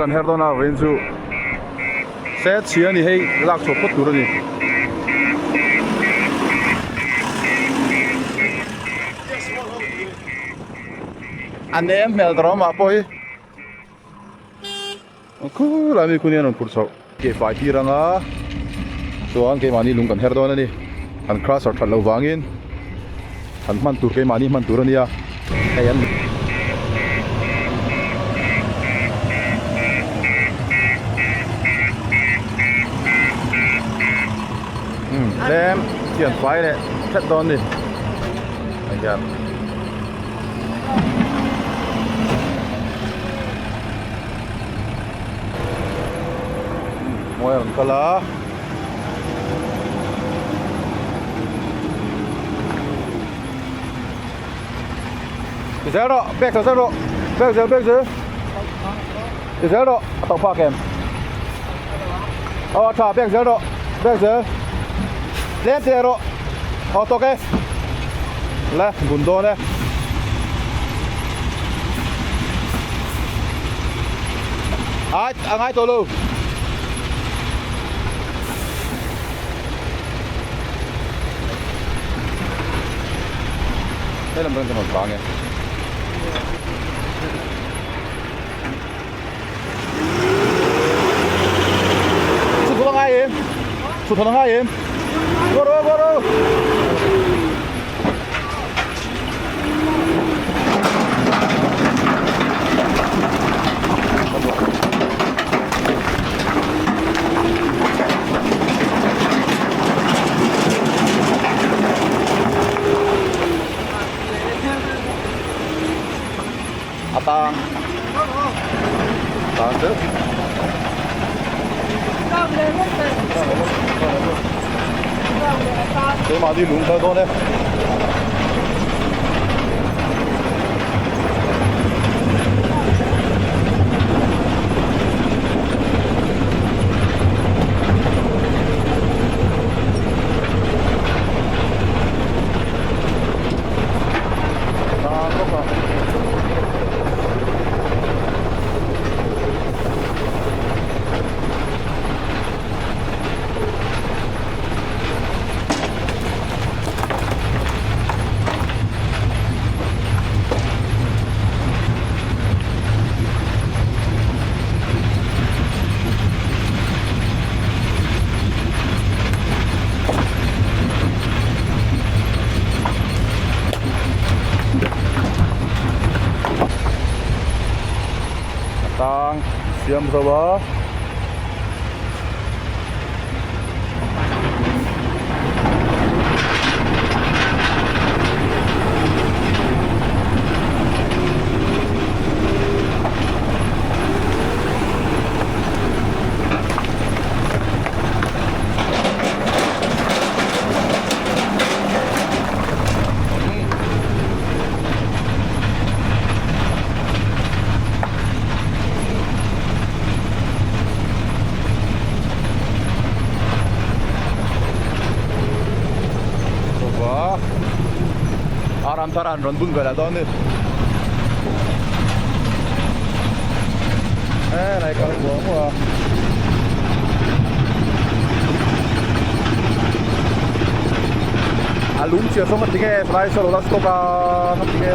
kan her dona rin chu se chia ni hei lak chop pot tur ni anh em mel dro ma poi ku la mi kunian on pur chau ke fai ti ranga chuan ke mani lung kan her dona ni an cross or thalo wangin an man tur ke mani man tur ania ayan đem chuyển phái này chất đón đi anh em mỗi lần có lá cái đó bẹt rồi đó bẹt rồi cái đó tàu pha kèm thả bẹt rồi lên thế rồi to cái là bún đô này ai to luôn đây là một cái món bánh sụt thằng hai em go rồi atang chứ thế mà đi lúng thôi đấy tang siam sawa aram-taran ron bung gala doon này có uống mà lúng chia xong mất tiếng nghe phải solo last stop mất tiếng nghe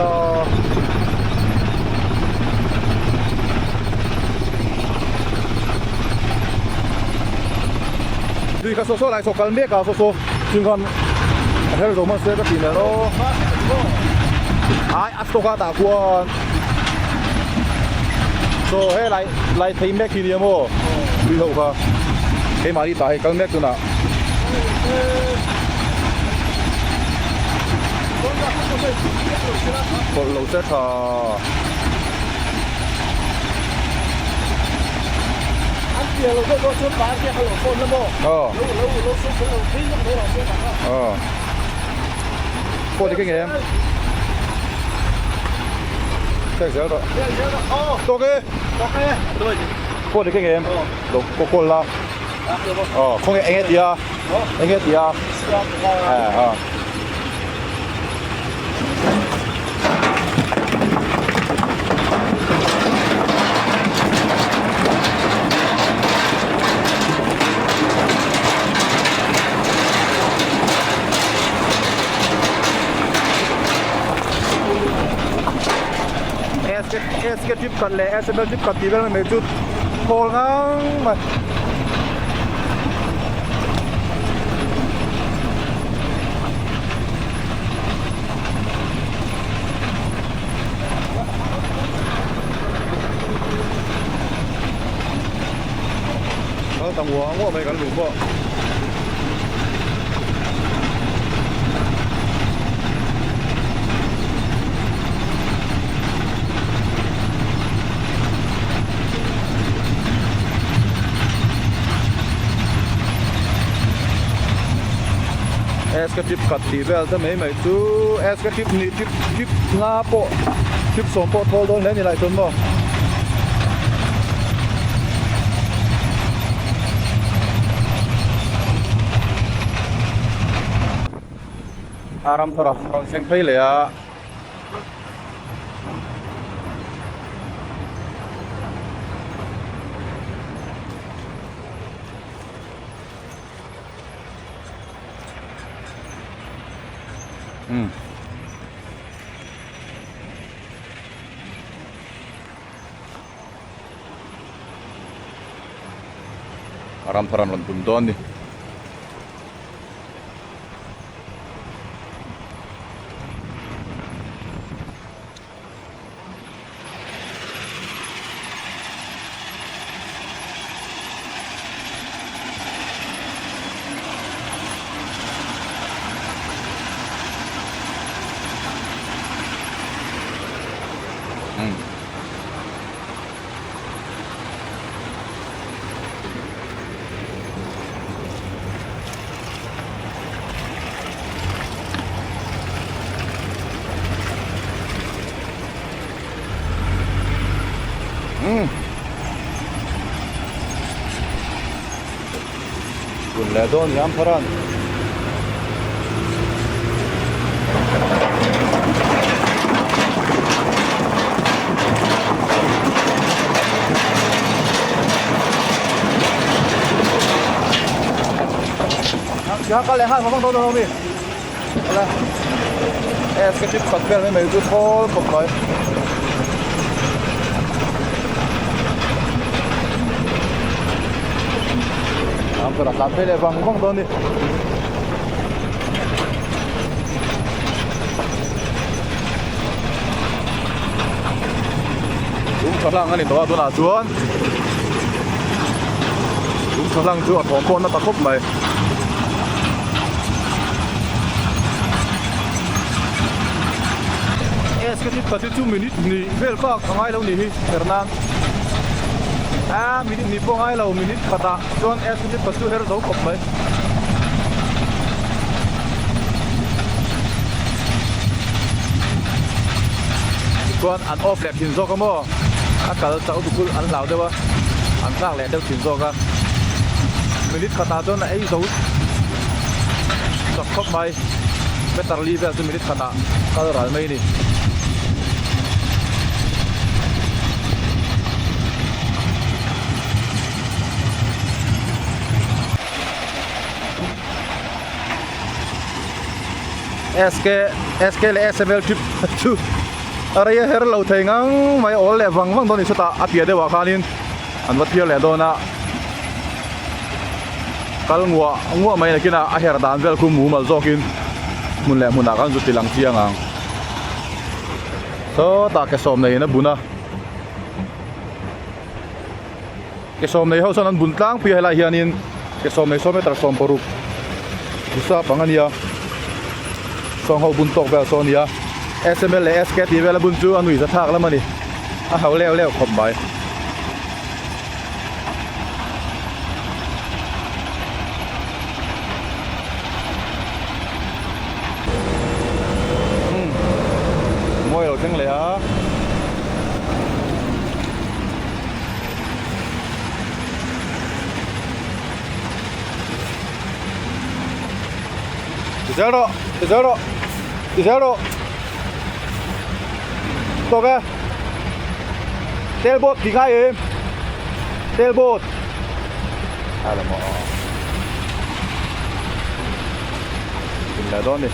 đi cái số lại số cần biết cả số nhưng còn theo rồi mà sẽ có tiền đó ai astoka ta kuan so he lại thấy mẹ kia đi mua đi hậu ha cái mà đi tại cái mẹ tu nào còn lâu sẽ thà anh kia lâu có số bán kia hay là phone lắm không lâu số phí nó mới là số bán phone thì cái nghề em Thế giờ đó. Tốt cái. Cô thì cái game. Đồ cô là. Không nghe anh hết đi à. Anh hết đi à. cái chip cắt lẻ SML chip cắt tí bên mấy chút khô ngang mà tầng ngõ mấy cái lủng bộ cái chip cắt tí về ta mấy chú cái chip ní chip ngã bộ chip sống bộ thôi thôi lấy như lại chuẩn không aram thora còn xem thấy lẽ aram thora lan tum don ni Kun ledon yam paran siapa kalian hal ngomong tolong nih lah sketip fakir nih menuju tol pokoknya hampir sampai deh bang ngomong tolong nih selang kan itu tuh najuan selang jual tompon na takut mai sketip pasti 2 minit ni vel pak ngai lo ni Hernan minit ni po ngai lo minit kata John sketip pasti her do kop mai John an off lek hin zo ka mo akal sa ukul an lao dewa an tak le deu hin zo ka minit kata John ai zo kop mai betar li vel minit kata kalau ral mai ni SK le SML chip chu araya her lo thai ngang mai ol le wang wang don isata apia de wa khanin an wat pia le dona kal ngwa mai nakina a her dan vel kum mu mal zokin mun le mun akan zuti lang chiang so ta ke som nei na buna ke som nei ho son an bun tlang pi hala hianin ke som nei som meter som poruk usa pangania song ho bun tok vel sonia SML le SK ti vel bun chu anui za thak lamani a hau leo khom bai moi lo teng le ha Zero. Tốt kìa. Tailboat thì ngay em. Tailboat. Hay là mỏ. Mình là đón đi.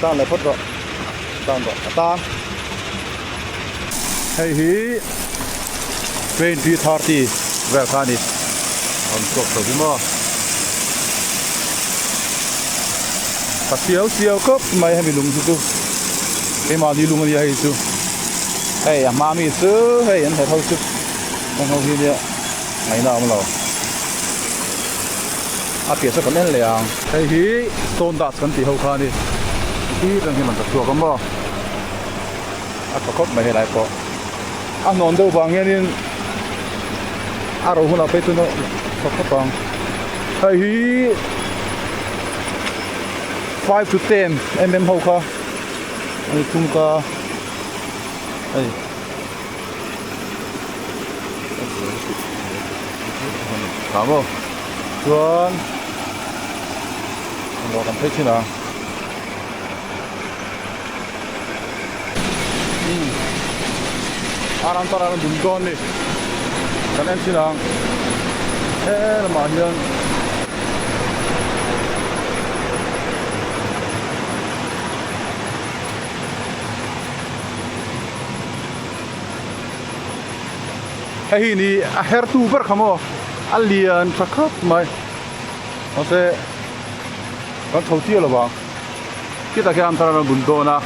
tan lại phất rồi tan hay hi 2030 về pha đi còn cột rồi chứ mà siêu cấp mày hay bị lung chứ cái mà đi lung đi hay chứ hay à mami chứ hay anh phải thôi chứ không gì đi ngày nào mà lo à biết sao còn nên liền hay hi tôn đạt cần tí hậu pha đi hi rằng thì mình tập chùa không bao à có cốt mày lại có à nón đâu vàng nghe nên à rồi hôm nào phải tôi nó có cốt vàng hay hi 5 to 10 mm hậu pha này chung cả đây cảm ơn chuan nó còn thích chứ nào aram taram dum con đi kan em chứ nào thế là mà nhân hay ni hair tu ber khamo alian thakap mai ose kan thoti lo ba kita ke am tara bun do na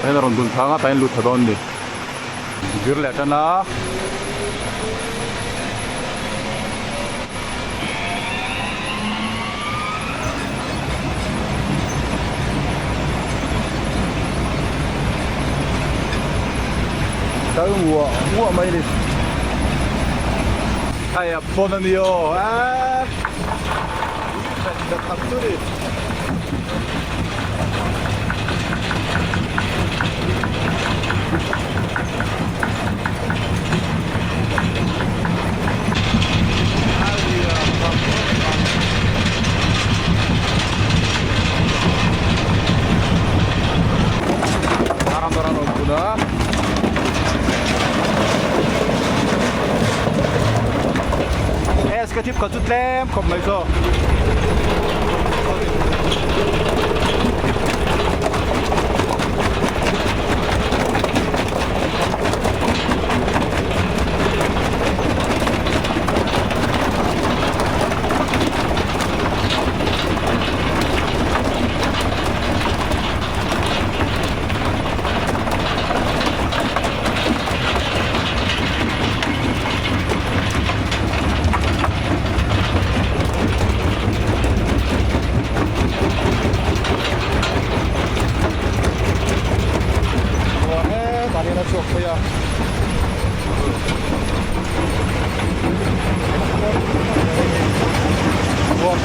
hay na ron bun thanga tain lut thadon ni gir leta na tới mua mấy đi hay à phone anh yêu à đặt tập chút đi Taram udah cái chip có chút lem không mấy giờ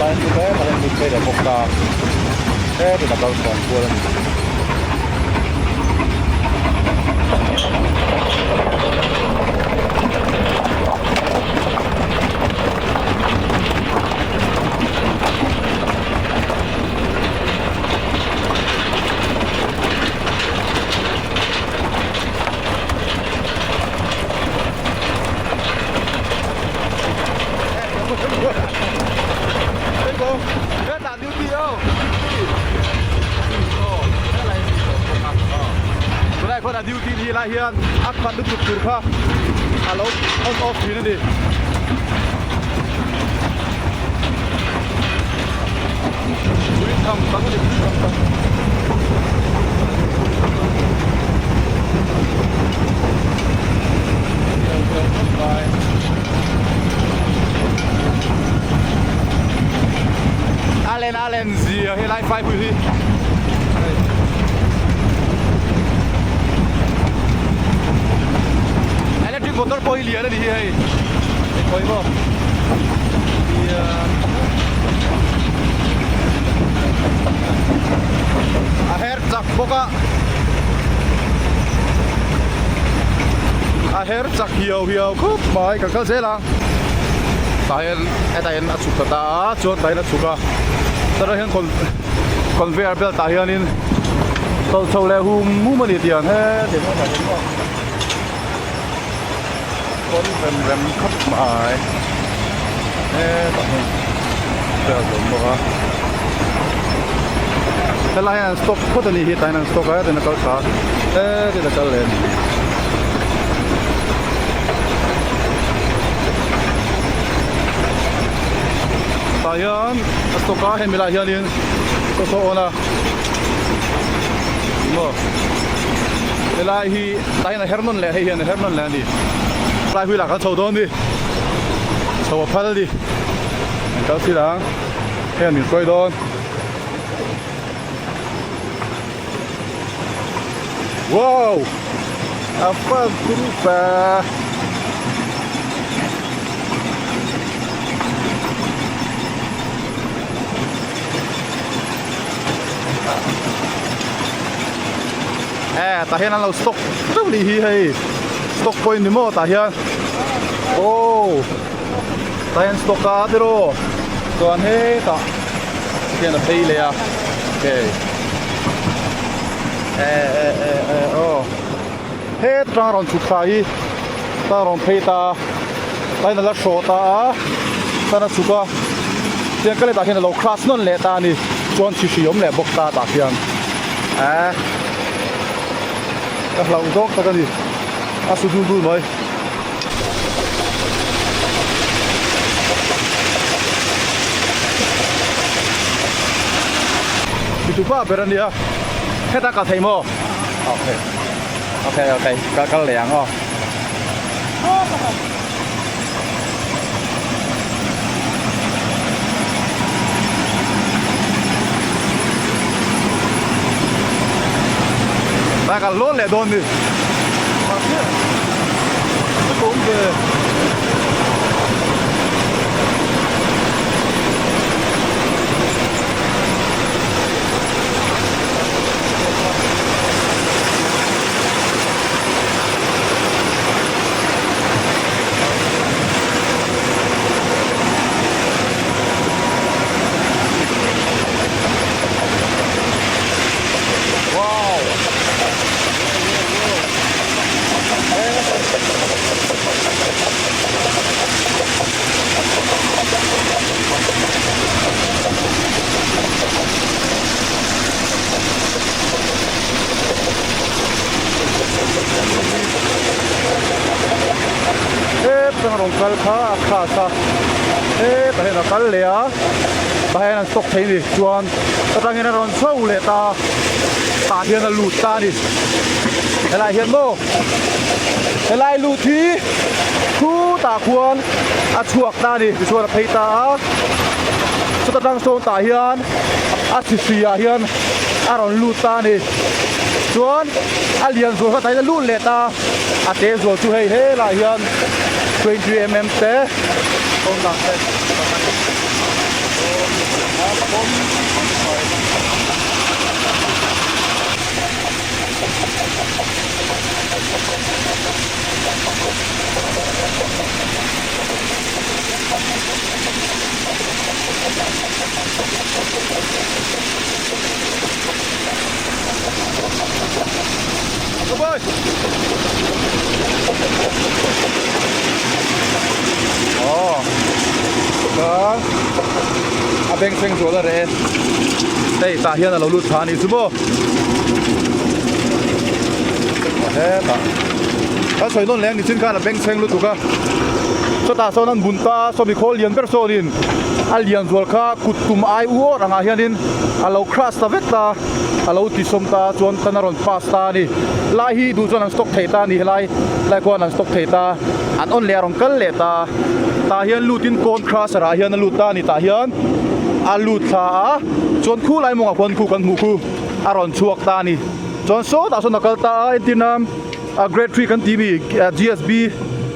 Tayo dito eh, malamig kayo, bukta. Eh, tinatawag ko ang buwan.คนอาดิวทีทีละเฮียนอัดฟันดุจุดจุดค่ะฮัลโหลออฟทีนั่นดิคุยทำตั้งดิอาเลนเสียให้ไล่ไฟพื้นที่motor po ili ada di hai koi bo iya aher chak boka aher chak hiao khup mai ka kal sela tayen achuk ta chot tayen achuka tara hian conveyor belt ta hian in tol le hu mu mani tian he te mo ta mo con rem khắp mãi bạn ơi giờ giống mà lai an stock ko tani hi tai nang stock a tena kal kha ti da kal len ta hian stock a he mila hian in so ona mo mila hi tai na hernon le hian hernon le ni lai hui la ka chho don ni chho phal di kal si la he min soi don wow apa trupa ta hian an lo stock đâu đi hi hay stock point ni mo ta hian oh ta hian stock a te ro chuan he ta hian a thei le a okay oh he ta ron chu kha hi ta ron thei ta ta na la sho ta ta na chu ka tiang ka le ta hian lo class non le ta ni chuan chi siom le bok ta hian các lòng dốc ta cái gì su du mới đi chụp apa beran dia hết ta cả thầy mò ok các lẻng oh ta cả lốt lẹ đồn đi cũng về rong kal kha sa ta hena kal le a ta hena stock thei ni chuan ta tang hena ron chho le ta hian a lut ta ni helai hian mo helai lut thi thu ta khuan a chuak ta ni chuan a phei ta chu ta tang so ta hian a chi a hian a ron lut ta ni chuan a lian zo ta lut le ta a te zo chu hei he la hian 20mm te on da te Bye. Đó bên xanh xuống là đấy đây ta hiện là lẩu lụt phá này chứ bộ thế ta xoay non leng thì trên là bên xanh lụt tụ cả cho ta sauนั้น บุญ ta so bị khô liền perso din alien zual kha kutum ai uo ranga hianin alo crash ta vekta alo ti som ta chuan tanaron pasta ni lai hi du chuan ang stock theita ni lai ko ang stock theita an on le rong kal le ta hian lutin kon crash ra hian lut ta ni ta hian a lut tha chuan khu lai monga kon khu kan mu khu aron chuak ta ni chuan so ta so nakal ta entinam a grade 3 kan tv gsb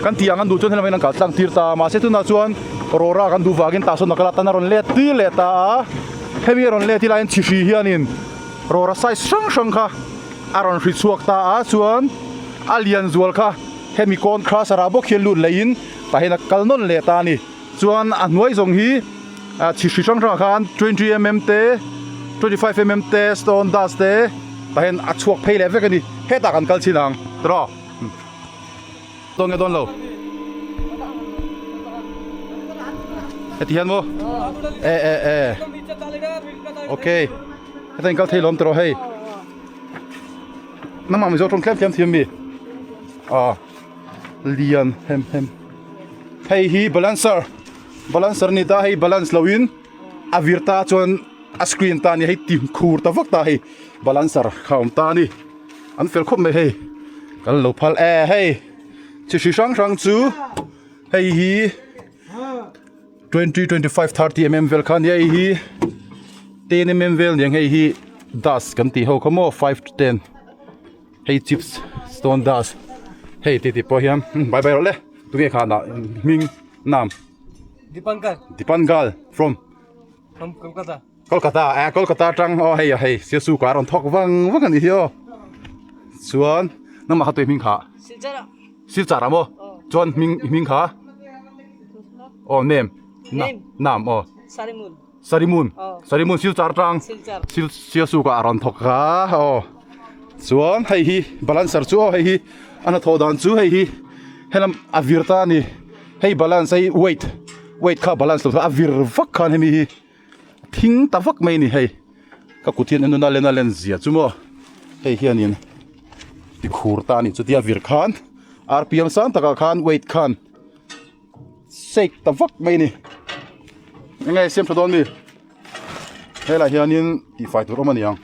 kan tiang an du chuan helai nang kal tlang tir ta ma se tu na chuan rora kan du wagin ta so nakala tanaron le ti le ta hemi ron le ti lain chi hi hianin rora sai sang kha aron ri chuak ta chuan alien zual kha hemi kon crash ra bo khel lut lein ta hena kalnon le ta ni chuan a hnuai zong hi chi sang khan 20mm te 25mm te stone dust te ta hen a chuak phei le vek ani heta kan kal chinang tro dong don lo eti han mo okay แต่ก็เทลมตัวให้น้ำมันมันจะตรงแคมทีมมีเลียนเฮมให้ฮีบาลานเซอร์นี่ตาให้บาลานซ์ลวินอาวิร์ตาจนสกรีนตานี่ให้ทีมคูร์ตาฟักตาให้บาลานเซอร์ข้ามตานี่อันเฟลคบไม่ให้กันลูกพัลให้ชิช่างจูให้ฮี20 25 30 mm เวลคันให้ฮี10 mm เวลยังให้ฮีดัสกันตีเขาขโม5 to 10ให้ชิปส์สโตนดัสให้ติพอเฮียมบายแล้วเลยตัวนี้ขาดนะมิงน้ำDipangal from Kolkata จังให้เสียสู้การันทอกวังกันอีเดียวส่วนน้ำมาตัวมิงขาสิบจาระโมจวนมิงขาเนมน้ำสาริมุนสิบจาระจังเสียสู้การันทอกขาส่วนให้ฮีบาลานซ์จูให้ฮีอันนั้นทอดานจูให้ฮีให้ลำอวิร์ตานี่ให้บาลานซ์ให้เวทข้าบาลานซ์ตัวอวิร์ฟักกันให้มีทิ้งตาฟักไม่นี่ให้ก็กุฏินั้นนั่นเล่นเสียจุ่มให้เฮียนี่ที่ขูดตานี่จุดที่อวิร์ขัน RPM สันตะกันเวทขันเสกตาฟักไม่นี่ยังไงเสียมสะดอนนี่ให้ละเฮียนี่ที่ไฟตัวมันยัง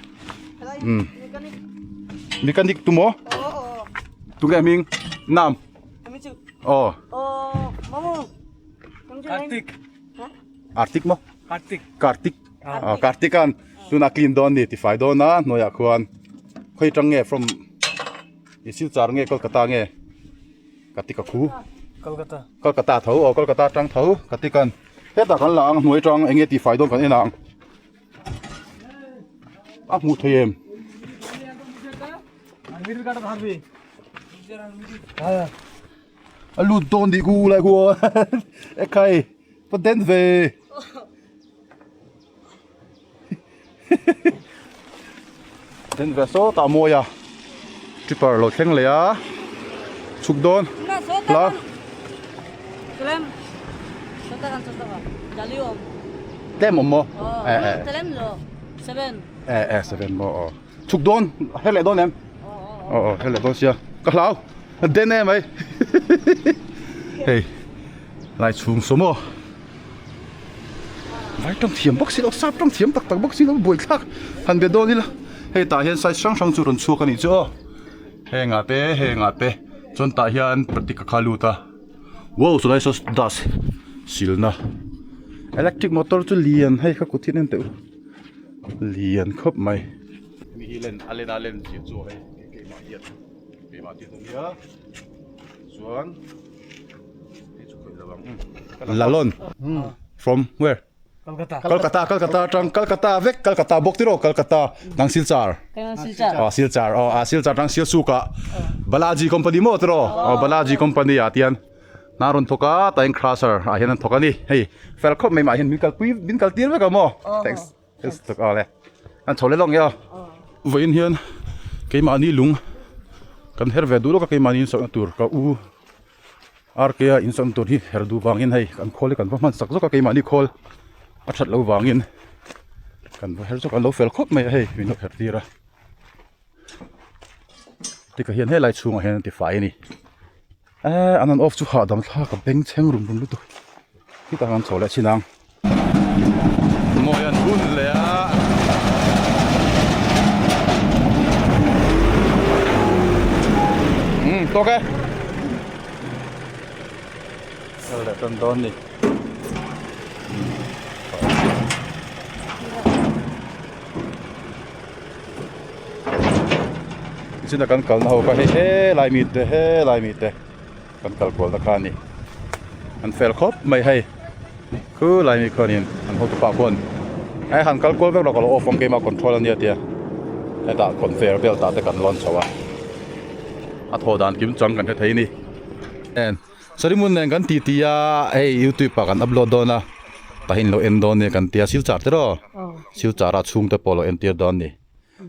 มีกันดิกตัวมั้งตัวแกมิงน้ำArtik mo? Kartik kan tu nak clean don ni ti fai don na noya khuan khoi tang nge from isil char nge Kolkata nge Kartik ka khu Kolkata thau Kolkata tang thau Kartik kan he ta kan lang noi tang enge ti fai don kan enang mu thoyem alu don di gu lai gu e kai pa den ve den ve so ta moya tripper lo theng le ya chuk don la klem sotakan jaliom tem mo klem lo 7 7 mo chuk don hele don em hele don sia ka lau den em ai hey lại xuống số mò vài trong thiểm bốc xí đâu sáp trong thiểm tắc bốc xí đâu bụi khác hẳn biệt đôi đi là hey ta hiện sai sang chủ run xua cái này chưa hey ngã pe chọn ta hiện pratik khalu ta wow so nice das silna electric motor chu lian hey kha kuthi nen te lian khop mai mi hilen alen chi chu hey ke ma ti tung ya chuan Lalon from where? Kolkata vek Kolkata bok tiro Kolkata nang Silchar Silchar nang Silsuka Balaji company mo tiro Balaji company atian naron thoka ta crusher a hian thoka ni hey felkhop mai ma hian bin kal tir vek mo thanks tok ale an chole long ya vein hian ke ma ni lung kan her ve du lo ka ke ma ni so tur ka u RKA insan tur hi herdu wangin hei kan kholi kan man sak zoka keima ni khol a that lo wangin kan her zoka lo fel khop mai hei win her tira tika hian he lai chunga hian ti fai ni anan off chu ha dam thla ka beng cheng rum lu tu ki ta han chole chinang moyan hun le a to ke là con đón đi xin là con cầu nào có hết lại mịt con cầu của ta khan đi anh phải khóc mày hay cứ lại mịt con đi anh không có con ai hắn cầu của việc là có off phong game control anh vậy ai ta conveyor belt ta cần launch sao à thô đàn kiếm chọn cần thấy đi Sorry mun neng kan titia YouTube pa kan upload do na tahin lo end don ne kan tia silchar tero silchara chung te polo enter don ni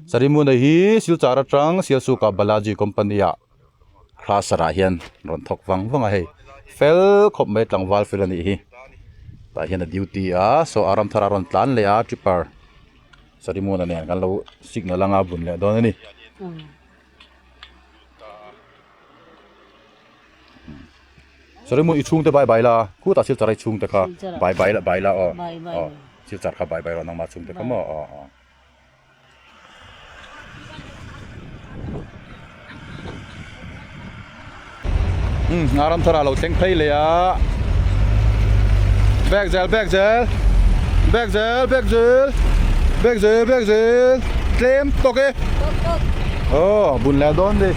sorry mun hi silchara trang siasu ka Balaji company ya khlasara hian ron thok wang a hei fel khop me tlang wal fel ani hi ta hian a duty a so aram thara ron tlan le a tripper sari mo na niyan kan lo signal lang abun le don ni sari mo ichung te bai bai la ku ta sil charai chung te kha bai la o sil char kha bai ro nang ma chung te kha mo aram thara lo teng phei le ya back zel claim toke bun la don de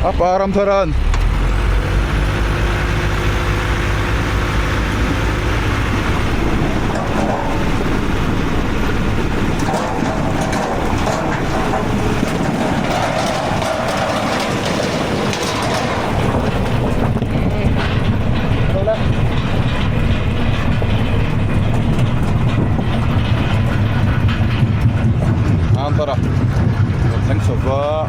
apa aram tharan antara thanks over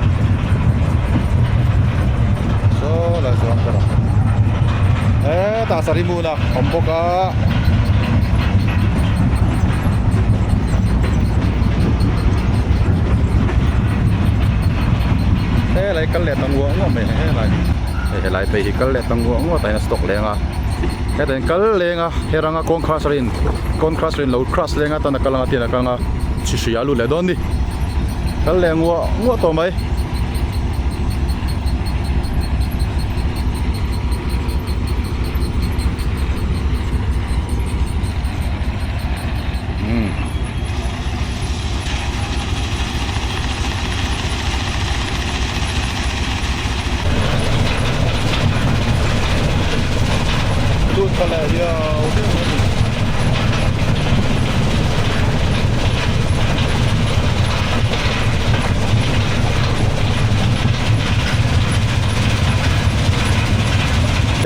so let's go antara ta sari muna omboka lại cắt lẹt tăng uống mà mày lại bị cắt lẹt tăng uống mà tại nó stock lên à cái tên cắt lên à cái răng con crash rin low crash lên à tao nó cắt lang tiền là cắt chỉ sử dụng lẹ đón đi cắt lên ngua to mấy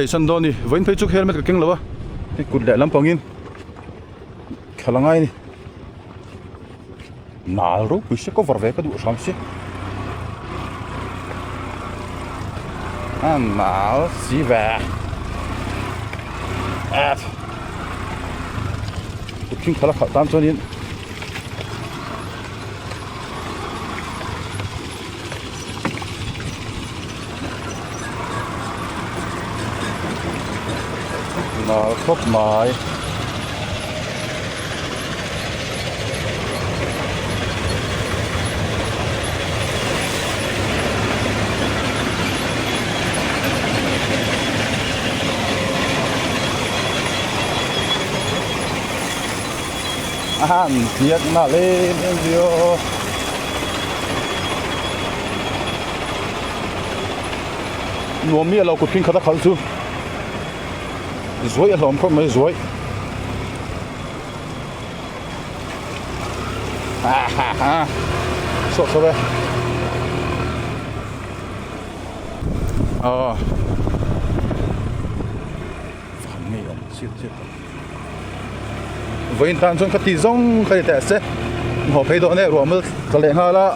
thầy sân đó đi vẫn thấy chút helmet cái kính lắm cái cụt đại lắm bằng in khá là ngay đi nào rồi bị sẽ có vở vé cái đủ sáng xí nào xí về cái kính khá là khó tan cho nên nào khóc mãi thiệt mà lên em video nuông mía lâu cột pin khá là khó chứ rồi làm không mấy rồi sợ sao vậy phản nghề siết với tan trong cái tí giống cái tệ sẽ họ thấy đó này rồi mới có lẽ ha là